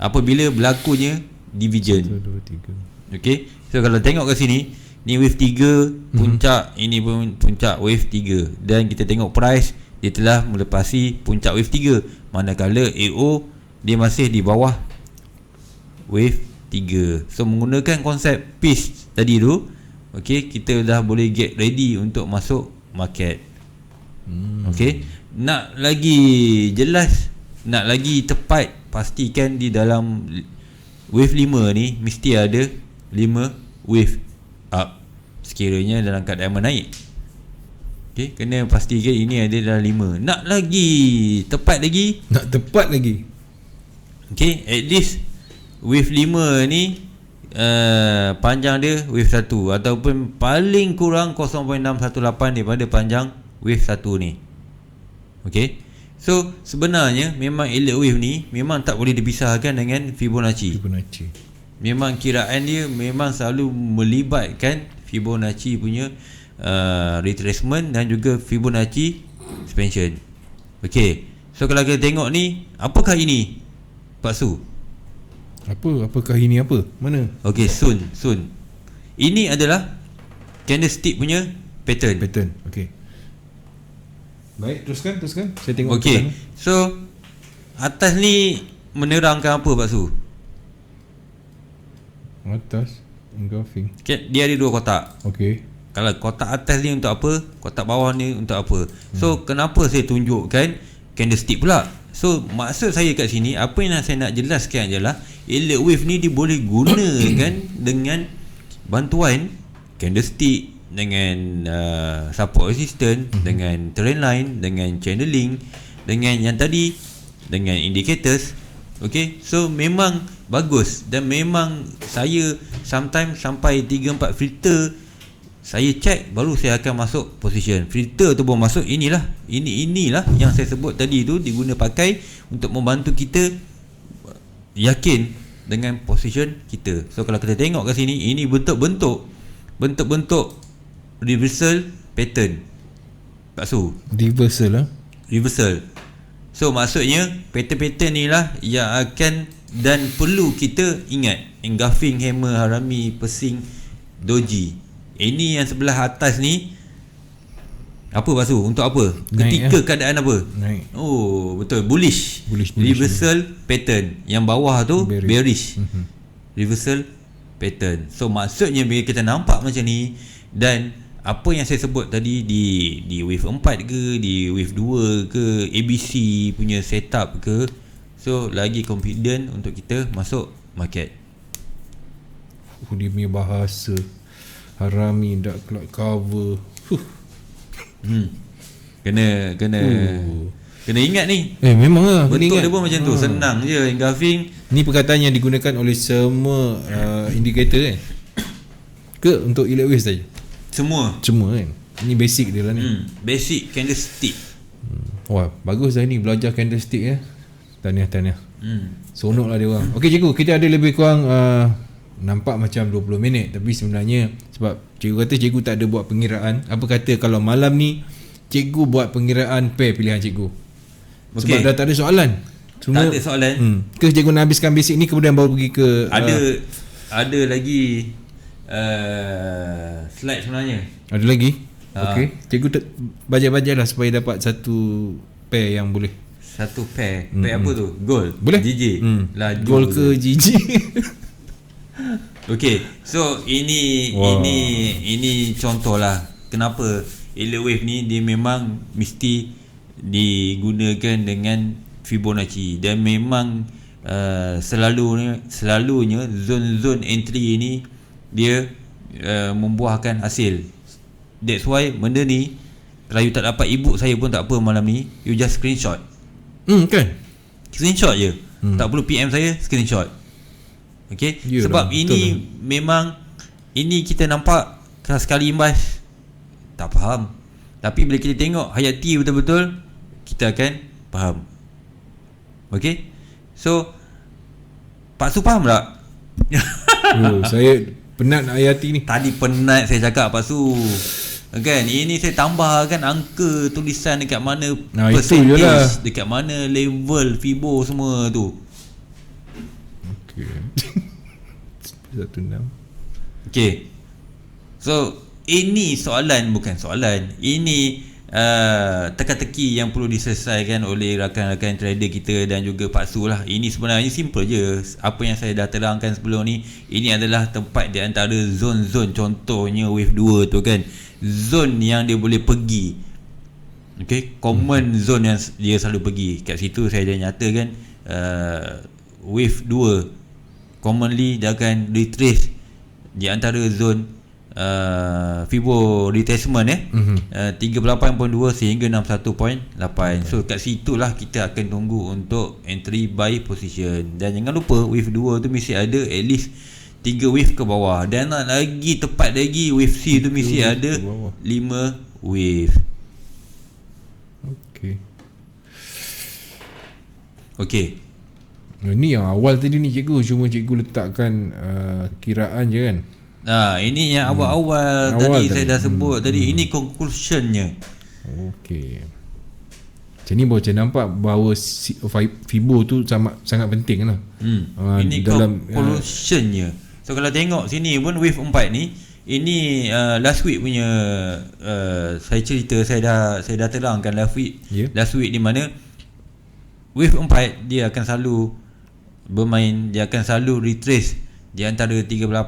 apabila berlakunya division. 1, 2, 3. Okay, so kalau tengok kat sini, ni wave 3 puncak, ini pun puncak wave 3, dan kita tengok price dia telah melepasi puncak wave 3, manakala AO dia masih di bawah wave 3. So menggunakan konsep peace tadi tu, okay, kita dah boleh get ready untuk masuk market. Okay, nak lagi jelas, nak lagi tepat, pastikan di dalam wave 5 ni mesti ada 5 wave up. sekiranya dalam keadaan menaik. Okay, kena pastikan ini ada dalam 5. Nak tepat lagi. Okay, at least wave 5 ni panjang dia wave 1 ataupun paling kurang 0.618 daripada panjang wave 1 ni. Okay, so sebenarnya memang elliott wave ni memang tak boleh dipisahkan dengan Fibonacci. Memang kiraan dia memang selalu melibatkan Fibonacci punya retracement dan juga Fibonacci expansion. Okay, so kalau kita tengok ni, apakah ini Pak Su? Apakah ini apa? Mana? Okay, Sun. Ini adalah candlestick punya pattern. Okay. Baik, teruskan. Saya tengok. Okay, so atas ni menerangkan apa Pak Su? Atas engulfing. Okay, dia ada 2 kotak. Okay. Kalau kotak atas ni untuk apa, kotak bawah ni untuk apa. So kenapa saya tunjukkan candlestick pula? So maksud saya kat sini, apa yang saya nak jelaskan adalah elliott wave ni dia boleh gunakan dengan bantuan candlestick, dengan support resistance, dengan trend line, dengan channeling, dengan yang tadi, dengan indicators. Okay, so memang bagus. Dan memang saya sometimes sampai 3-4 filter saya check, baru saya akan masuk position. Filter tu baru masuk. Inilah yang saya sebut tadi tu diguna pakai untuk membantu kita yakin dengan position kita. So kalau kita tengok kat sini, ini bentuk-bentuk reversal pattern. Pak Su, reversal. So maksudnya pattern-pattern ni lah yang akan dan perlu kita ingat. Engulfing, hammer, harami, persing, doji. Ini yang sebelah atas ni apa Pak Su? Untuk apa? Ketika keadaan apa? Naik. Oh, betul, bullish. Reversal pattern. Yang bawah tu bearish. Reversal pattern. So maksudnya bila kita nampak macam ni, dan apa yang saya sebut tadi di wave 4 ke, di wave 2 ke, ABC punya setup ke, so lagi confident untuk kita masuk market. Dia punya bahasa harami, dark cloud cover. Kena ingat ni. Memang lah. Bentuk dia pun macam tu. Senang je engulfing. Ni perkataan yang digunakan oleh semua indikator kan? Ke untuk elliott wave saja? Semua kan? Ini basic dia lah ni. Basic candlestick. Wah, bagus lah ni belajar candlestick ya. Tahniah. Sonok lah dia orang. Okey cikgu, kita ada lebih kurang nampak macam 20 minit, tapi sebenarnya sebab cikgu kata cikgu tak ada buat pengiraan. Apa kata kalau malam ni cikgu buat pengiraan pair pilihan cikgu? Sebab dah tak ada soalan. Tak ada soalan. Ke cikgu nak habiskan basic ni kemudian baru pergi ke ada lagi slide sebenarnya. Ada lagi? Okey, cikgu baca-baca lah supaya dapat satu pair yang boleh. Satu pair. Pair apa tu? Gold. Boleh? GJ. Gold ke GJ? Okay, so ini contoh lah kenapa elliott wave ni dia memang mesti digunakan dengan Fibonacci. Dan memang selalunya zone-zone entry ni dia membuahkan hasil. That's why benda ni kalau you tak dapat e-book saya pun tak apa malam ni, you just screenshot. Kan? Screenshot je. Tak perlu PM saya, screenshot. Okay, sebab ini memang ini kita nampak sekali imbas tak faham, tapi bila kita tengok hayati betul-betul kita akan faham. Okay, so Pak Su faham tak? Saya penat nak hayati ni. Tadi penat saya cakap Pak Su kan, ini saya tambahkan angka tulisan dekat mana percentage, dekat mana level Fibo semua tu. Okay. 16. Okay, so ini bukan soalan. Ini teka-teki yang perlu diselesaikan oleh rakan-rakan trader kita dan juga Pak Su lah. Ini sebenarnya simple je. Apa yang saya dah terangkan sebelum ni, ini adalah tempat di antara zone-zone. Contohnya wave 2 tu kan, zone yang dia boleh pergi. Okay, common zone yang dia selalu pergi. Kat situ saya dah nyatakan wave 2 commonly dia akan retrace di antara zone Fibo retracement 38.2 sehingga 61.8. So kat situlah kita akan tunggu untuk entry buy position. Dan jangan lupa wave 2 tu mesti ada at least 3 wave ke bawah, dan nak lagi tepat lagi wave C tu mesti ada 5 wave. Okey. Ni yang awal tadi ni cikgu, cuma cikgu letakkan kiraan je kan. Ini yang awal-awal tadi saya dah sebut tadi. Ini conclusionnya. Okey. Macam ni macam nampak bahawa Fibo tu sangat penting lah. Ini dalam conclusionnya. So kalau tengok sini pun wave 4 ni, ini last week punya saya cerita, saya dah terangkan last week di mana wave 4 dia akan selalu bermain, dia akan selalu retrace di antara 38.2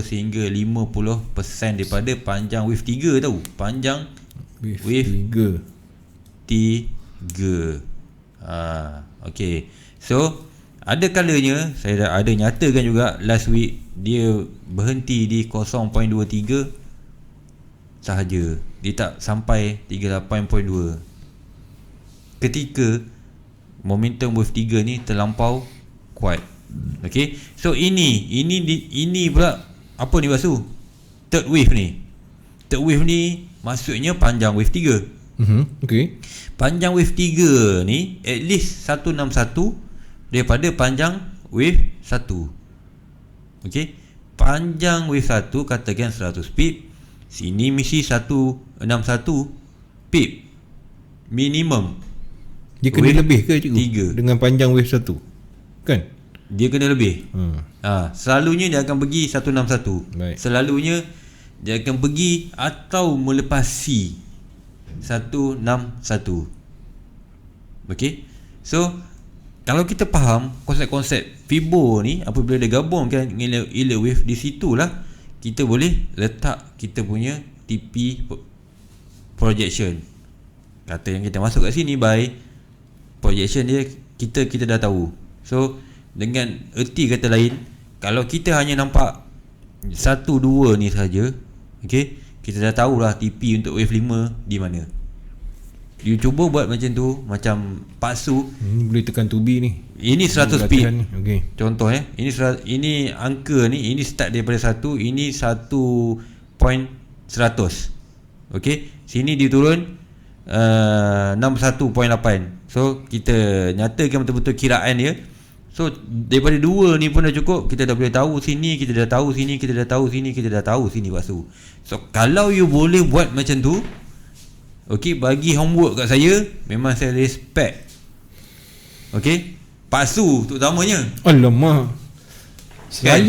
sehingga 50% daripada panjang wave 3 tahu. Panjang wave 3. Okey. So ada kalanya saya dah ada nyatakan juga last week dia berhenti di 0.23 sahaja. Dia tak sampai 38.2 ketika momentum wave 3 ni terlampau kuat. Okey. So ini pula apa ni Basu? Third wave ni. Third wave ni maksudnya panjang wave 3. Okey. Panjang wave 3 ni at least 161 daripada panjang wave 1. Okey. Panjang wave 1 katakan 100 pip, sini mesti 161 pip minimum. Dia kena wave lebih ke cikgu? 3. Dengan panjang wave 1 kan? Dia kena lebih. Selalunya dia akan pergi 161. Baik. Selalunya dia akan pergi atau melepasi 161. Okey. So kalau kita faham konsep-konsep Fibo ni, apabila dia gabungkan dengan Euler wave, di situlah kita boleh letak kita punya TP projection. Kata yang kita masuk kat sini by projection dia, kita dah tahu. So dengan erti kata lain, kalau kita hanya nampak 1 2 ni saja, okey, kita dah tahulah TP untuk wave 5 di mana. You cuba buat macam tu, macam Paksu. Ini boleh tekan 2B ni. Ini 100 speed. Okey. Contoh ini angka ni, ini start daripada 1, ini 1.100. Okey, sini dia turun 61.8. So kita nyatakan betul-betul kiraan dia. So daripada 2 ni pun dah cukup. Kita dah boleh tahu sini, kita dah tahu sini, kita dah tahu sini, kita dah tahu sini Paksu. So kalau you boleh buat macam tu, okey, bagi homework kat saya, memang saya respect. Okey, Paksu terutamanya. Alamak. Saya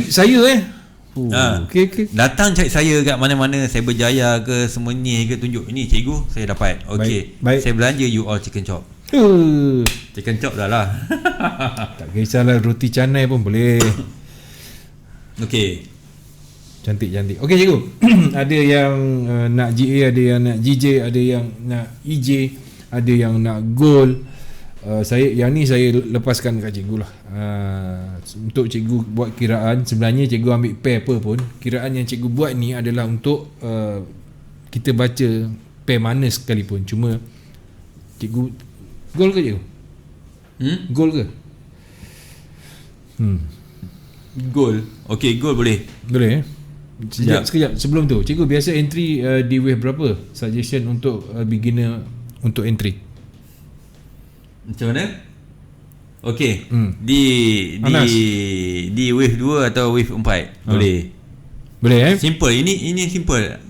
okay. Datang cari saya kat mana-mana, saya berjaya ke, semenyih ke, tunjuk ini cikgu saya dapat. Okey, baik. Saya belanja you all chicken chop. Chicken chop dah lah. Tak kisahlah, roti canai pun boleh. Okey. Cantik. Okey cikgu. Ada yang nak GA, ada yang nak GJ, ada yang nak EJ, ada yang nak gold. Yang ni saya lepaskan kat cikgu lah. Untuk cikgu buat kiraan. Sebenarnya cikgu ambil pair apa pun, kiraan yang cikgu buat ni adalah untuk kita baca pair mana sekalipun. Cuma cikgu gold ke cikgu? Gold ke? Gold. Okey, gold boleh. Boleh sekejap. Sebelum tu, cikgu biasa entry di wave berapa? Suggestion untuk beginner untuk entry. Macam mana? Okey. Di wave 2 atau wave 4 boleh. Boleh Simple. Ini simple.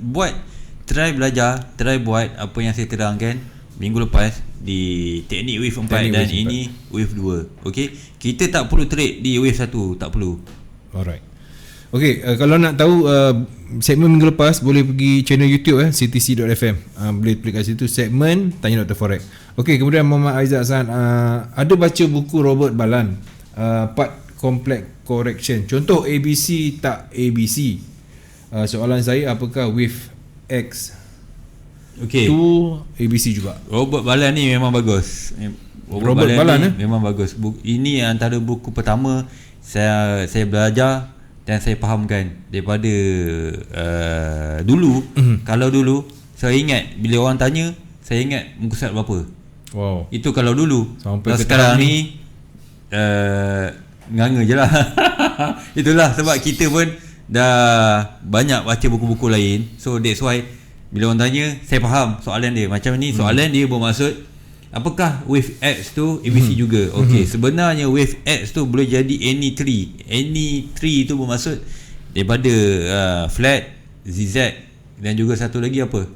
Try belajar, try buat apa yang saya terangkan minggu lepas di teknik wave 4 dan ini wave 2. Okey. Kita tak perlu trade di wave 1, tak perlu. Alright. Okey, kalau nak tahu segmen minggu lepas, boleh pergi channel YouTube ctc.fm. Boleh klik kat situ segmen Tanya Dr. Forex. Okey, kemudian Muhammad Aizat Hassan, ada baca buku Robert Balan, part complex correction. Contoh ABC tak ABC. Soalan saya, apakah wave X tu ABC juga? Robert Balan ni memang bagus. Robert Balan ni memang bagus. Ini antara buku pertama saya belajar dan saya fahamkan daripada dulu. Kalau dulu saya ingat bila orang tanya, saya ingat muka surat berapa. Wow. Itu kalau dulu. Sampai kalau sekarang ni nganga je lah. Itulah sebab kita pun dah banyak baca buku-buku lain. So that's why bila orang tanya, saya faham soalan dia. Macam ni soalan dia bermaksud, apakah wave X tu ABC juga? Okey, sebenarnya wave X tu boleh jadi any tree. Any tree tu bermaksud daripada flat, zigzag dan juga satu lagi apa?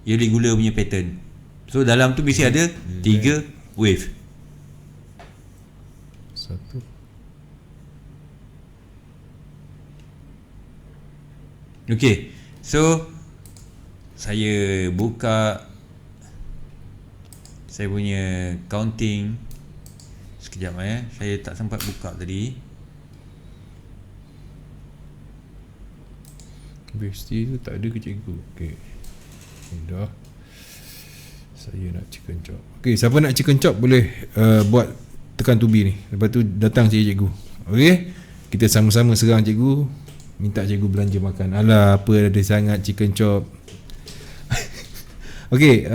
Irregular punya pattern. So dalam tu mesti ada 3 wave. Satu. Okey. So saya buka saya punya counting. Sekejap saya tak sempat buka tadi. Besti tu tak ada ke cikgu? Okey. Dah. Saya nak chicken chop. Okey, siapa nak chicken chop boleh buat tekan tubi ni. Lepas tu datang cikgu. Okey. Kita sama-sama serang cikgu. Minta cikgu belanja makan. Alah, apa ada sangat chicken chop. Okey,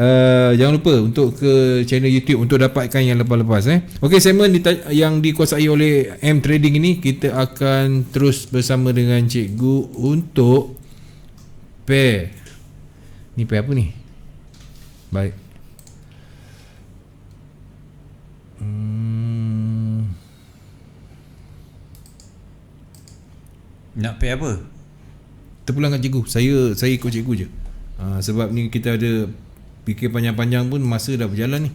jangan lupa untuk ke channel YouTube untuk dapatkan yang lepas-lepas Okey, segmen yang dikuasai oleh M Trading ini kita akan terus bersama dengan cikgu untuk pair. Ni pair apa ni? Baik. Nak pair apa? Terpulang kat cikgu. Saya ikut cikgu je. Sebab ni kita ada fikir panjang-panjang pun masa dah berjalan ni.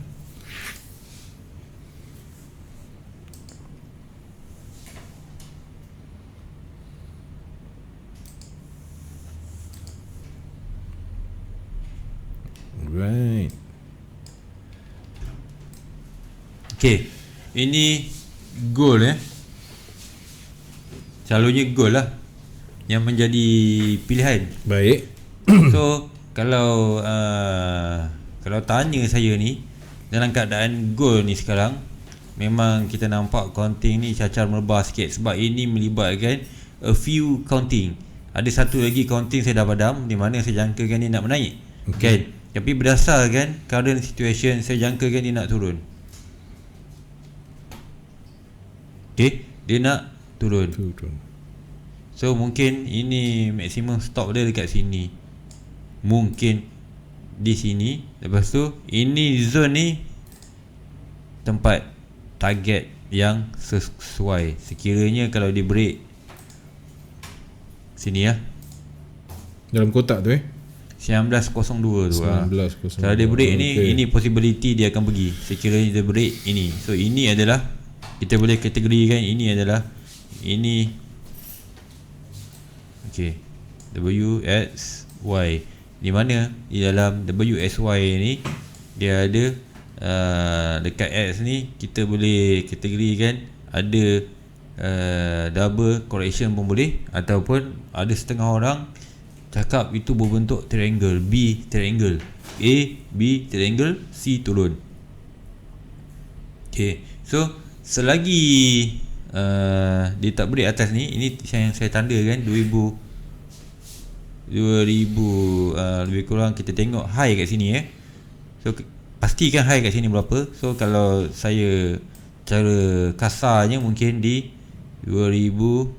Right. Okay, ini goal Selalunya goal lah yang menjadi pilihan. Baik. So kalau tanya saya ni, dalam keadaan goal ni sekarang, memang kita nampak counting ni cacar merbah sikit. Sebab ini melibatkan a few counting. Ada satu lagi counting saya dah padam, di mana saya jangkakan dia nak menaik, kan? Tapi berdasarkan current situation, saya jangkakan dia nak turun. Okay, dia nak turun. So mungkin ini maksimum stop dia dekat sini, mungkin di sini. Lepas tu ini zone ni tempat target yang sesuai. Sekiranya kalau dia break sini dalam kotak tu 1902 tu 1902. Kalau dia break ni, ini possibility dia akan pergi. Sekiranya dia break ini. So ini adalah, kita boleh kategorikan ini adalah, ini okay, WXY. Di mana di dalam WXY ni dia ada dekat X ni kita boleh kategorikan ada double correction pun boleh, ataupun ada setengah orang cakap itu berbentuk triangle, B triangle, A B triangle, C turun. Okay, so selagi dia tak break atas ni, ini yang saya tandakan 2000 lebih kurang. Kita tengok high kat sini So pastikan high kat sini berapa. So kalau saya cara kasarnya mungkin di 2019.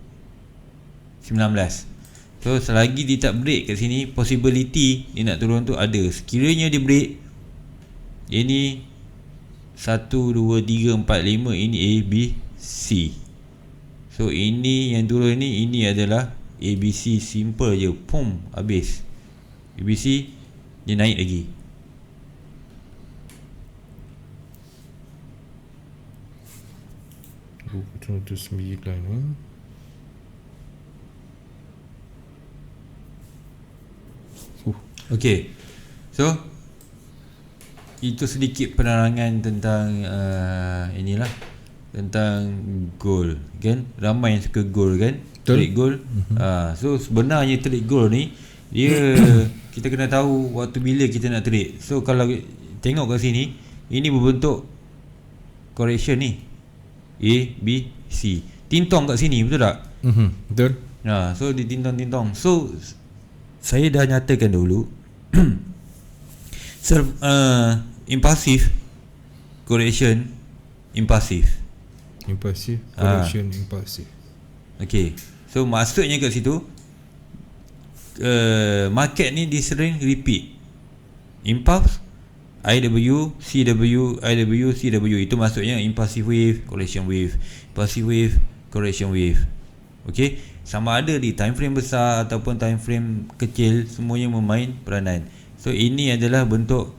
So selagi dia tak break kat sini, possibility dia nak turun tu ada. Sekiranya dia break, ini 1, 2, 3, 4, 5, ini A, B, C. So ini yang turun ni, ini adalah ABC, simple je, pum, habis. ABC dia naik lagi. Betul tu 9 Okay, so itu sedikit penerangan tentang inilah, tentang goal, kan? Ramai yang suka goal, kan? Trade goal. So sebenarnya trade goal ni dia kita kena tahu waktu bila kita nak trade. So kalau tengok kat sini, ini berbentuk correction ni, A, B, C. Tintong kat sini, betul tak? Betul. So dia tintong-tintong. So saya dah nyatakan dulu impulsive correction impulsive. Impulsive correction impulsive. Okay, so maksudnya kat situ market ni disering repeat. Impulse IW, CW, IW, CW. Itu maksudnya impulsive wave, correction wave, impulsive wave, correction wave. Okay, sama ada di time frame besar ataupun time frame kecil, semuanya memain peranan. So ini adalah bentuk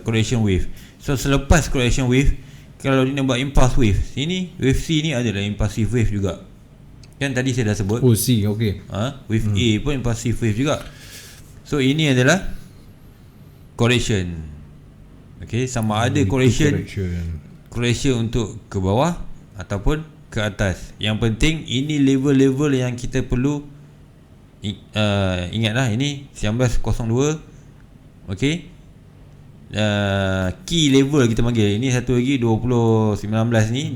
correction wave. So selepas correction wave, kalau dia nak buat impulse wave, sini wave C ni adalah impulsive wave juga. Kan tadi saya dah sebut. Oh C, okay. Wave A pun impulsive wave juga. So ini adalah correction. Okay, sama ada correction untuk ke bawah ataupun ke atas. Yang penting ini level-level yang kita perlu ingatlah. Ini 1902. Okay, key level kita panggil. Ini satu lagi 2019 ni.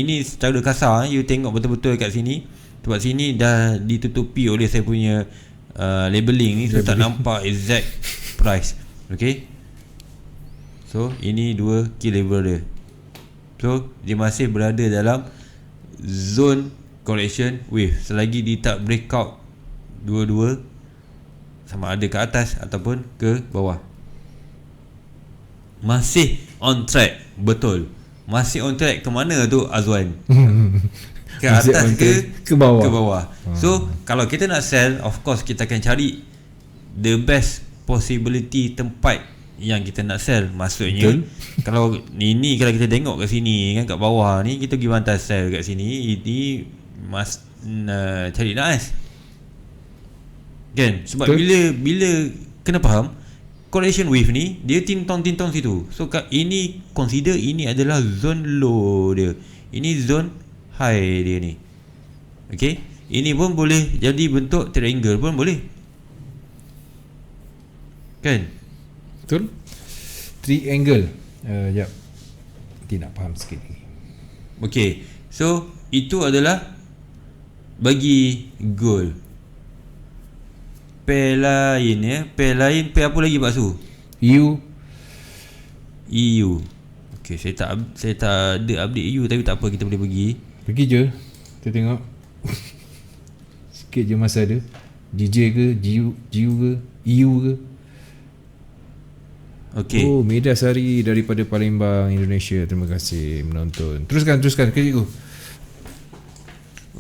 Ini secara kasar, you tengok betul-betul kat sini. Sebab sini dah ditutupi oleh saya punya labeling ni, so tak nampak exact price. Okay, so ini dua key level dia. So dia masih berada dalam zone correction wave selagi dia tak breakout dua-dua, sama ada ke atas ataupun ke bawah. Masih on track. Betul, masih on track. Ke mana tu Azwan? Ke atas ke bawah? Ke bawah. So kalau kita nak sell, of course kita akan cari the best possibility tempat yang kita nak sell. Maksudnya kalau ini, kalau kita tengok kat sini kan, kat bawah ni kita pergi bantas sell kat sini, ini cari naas kan. Sebab bila kena faham, correction wave ni dia tintong-tintong situ. So ini consider ini adalah zone low dia, ini zone high dia ni. Okay, ini pun boleh jadi bentuk triangle pun boleh kan. Betul. Triangle. Jap, nanti nak faham sikit ni. Okay, so itu adalah bagi gold. Pair lain ya. Pair lain, pair apa lagi Pak Su? EU. Okay, saya tak ada update EU, tapi tak apa, kita boleh pergi je. Kita tengok sikit je masa ada. DJ ke, GU ke, EU ke. Okay. Oh, Media Sari daripada Palembang, Indonesia. Terima kasih menonton. Teruskan cikgu.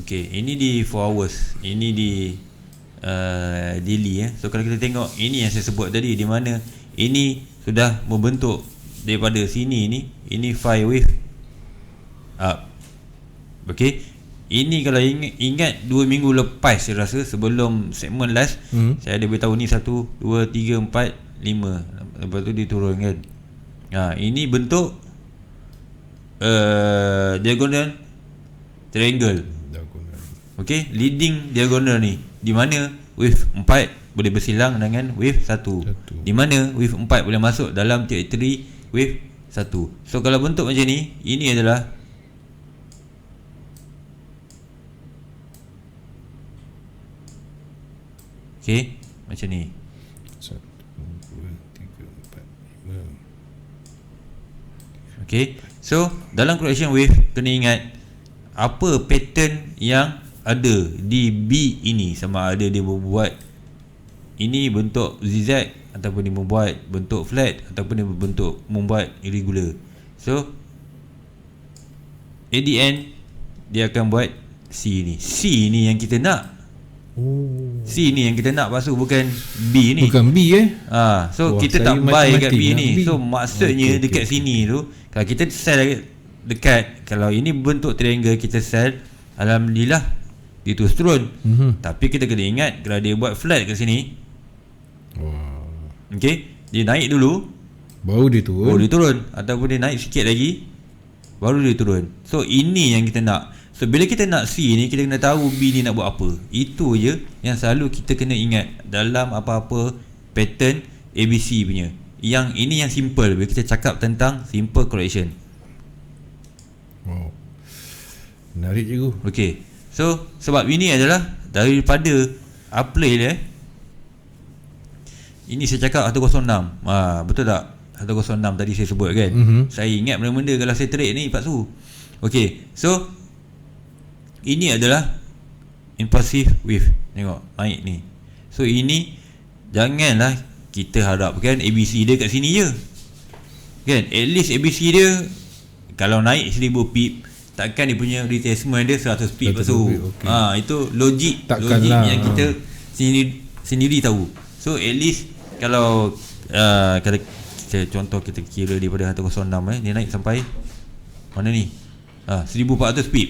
Okay, ini di 4 hours. Ini di daily ya. So kalau kita tengok, ini yang saya sebut tadi, di mana ini sudah membentuk daripada sini ni. Ini 5 wave up. Okay, ini kalau ingat 2 minggu lepas, saya rasa sebelum segmen last, saya ada beritahu ni 1, 2, 3, 4, 5. Lepas tu dia turun kan. Ini bentuk diagonal triangle. Okay, leading diagonal ni, di mana wave 4 boleh bersilang dengan wave 1. Di mana wave 4 boleh masuk dalam territory wave 1. So kalau bentuk macam ni, ini adalah okay, macam ni. 1, 2, 3, 4, 5. Okay, so dalam correction wave kena ingat apa pattern yang ada di B ini. Sama ada dia membuat ini bentuk zigzag, ataupun dia membuat bentuk flat, ataupun dia membuat irregular. So at the end dia akan buat C ni. C ni yang kita nak. C ni yang kita nak, pasal bukan B ni. Bukan B so kita tak buy kat B ni. So maksudnya dekat sini tu, kalau kita sell dekat, kalau ini bentuk triangle, kita sell, alhamdulillah dia terus turun. Tapi kita kena ingat, kalau dia buat flat kat sini, okay, dia naik dulu baru dia turun, ataupun dia naik sikit lagi baru dia turun. So ini yang kita nak. So bila kita nak C ni, kita kena tahu B ni nak buat apa. Itu je yang selalu kita kena ingat dalam apa-apa pattern ABC punya. Yang ini yang simple, bila kita cakap tentang simple correction. Menarik cikgu. Okay, So sebab ini adalah daripada April ini saya cakap 106. Betul tak? 106 tadi saya sebut kan. Saya ingat benda-benda kalau saya trade ni Pak Su. Okey, so ini adalah impulsive wave. Tengok naik ni. So ini janganlah kita harapkan ABC dia kat sini je. Kan? At least ABC dia kalau naik 1000 pip, takkan dia punya retracement dia 100 pip Pak Su. Okay. Itu logik yang kita sendiri tahu. So at least kalau contoh kita kira daripada 106 dia naik sampai mana ni? 1400 pip.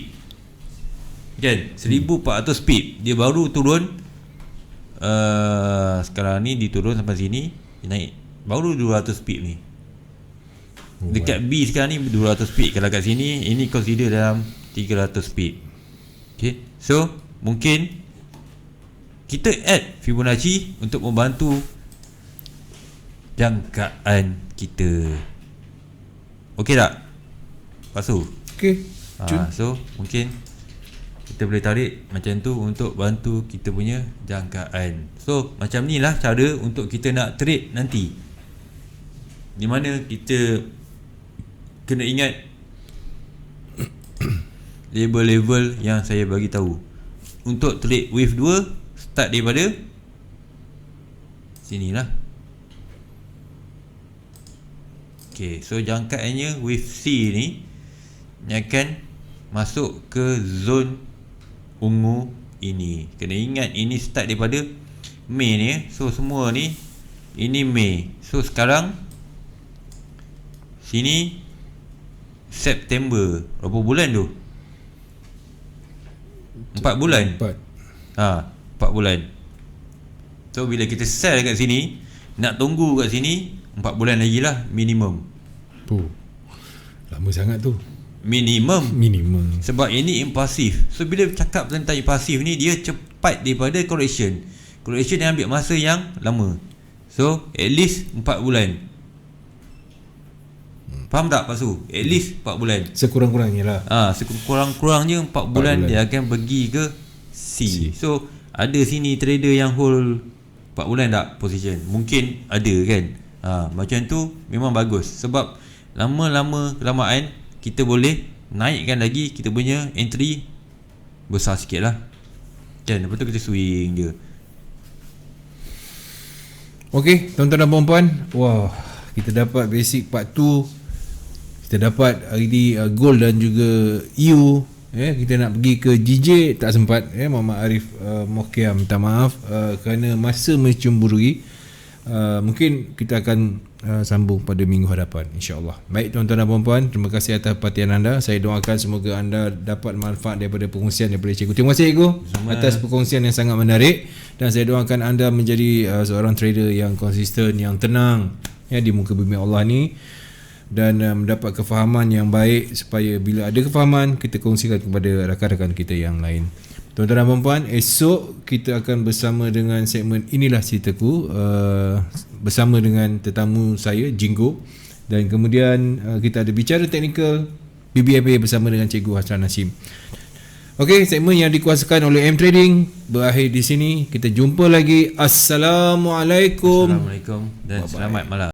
Kan? 1400 pip dia baru turun. Sekarang ni diturun sampai sini, dia naik baru 200 pip ni. Dekat B sekarang ni 200 pip. Kalau kat sini ini consider dalam 300 pip. Okay, so mungkin kita add Fibonacci untuk membantu jangkaan kita. Okey tak? Pasu. Okey. So mungkin kita boleh tarik macam tu untuk bantu kita punya jangkaan. So macam ni lah cara untuk kita nak trade nanti, di mana kita kena ingat label-label yang saya bagi tahu. Untuk trade wave 2, start daripada sinilah. Okay, so jangkaannya wave C ni akan masuk ke zone ungu ini. Kena ingat ini start daripada Mei ni. So semua ni ini Mei. So sekarang sini September. Berapa bulan tu? 4 bulan. 4 bulan. So bila kita sell kat sini, nak tunggu kat sini 4 bulan lagi lah minimum. Lama sangat tu. Minimum. Sebab ini impulsif. So bila cakap tentang impulsif ni, dia cepat daripada correction. Correction yang ambil masa yang lama. So at least 4 bulan. Faham tak Pak Su? At least 4 bulan. Sekurang-kurangnya lah. Sekurang-kurangnya 4 bulan dia akan pergi ke C. So ada sini trader yang hold 4 bulan tak position? Mungkin ada kan. Macam tu memang bagus. Sebab lama-lama kelamaan kita boleh naikkan lagi kita punya entry besar sikit lah kan. Lepas tu kita swing je. Ok tuan-tuan dan puan-puan, wah, kita dapat basic part 2. Kita dapat hari ni gold dan juga EU. Kita nak pergi ke GJ tak sempat. Muhammad Arif Mokia minta maaf kerana masa mencemburui. Mungkin kita akan sambung pada minggu hadapan, insya-Allah. Baik tuan-tuan dan puan-puan, terima kasih atas perhatian anda. Saya doakan semoga anda dapat manfaat daripada perkongsian daripada cikgu. Terima kasih cikgu atas perkongsian yang sangat menarik, dan saya doakan anda menjadi seorang trader yang konsisten, yang tenang di muka bumi Allah ni, dan mendapat kefahaman yang baik supaya bila ada kefahaman kita kongsikan kepada rakan-rakan kita yang lain. Tuan-tuan dan puan-puan, esok kita akan bersama dengan segmen Inilah Ceritaku bersama dengan tetamu saya Jinggo, dan kemudian kita ada bicara teknikal BBFA bersama dengan Cikgu Hasran Hashim. Okey, segmen yang dikuasakan oleh M Trading berakhir di sini. Kita jumpa lagi. Assalamualaikum. Dan selamat malam.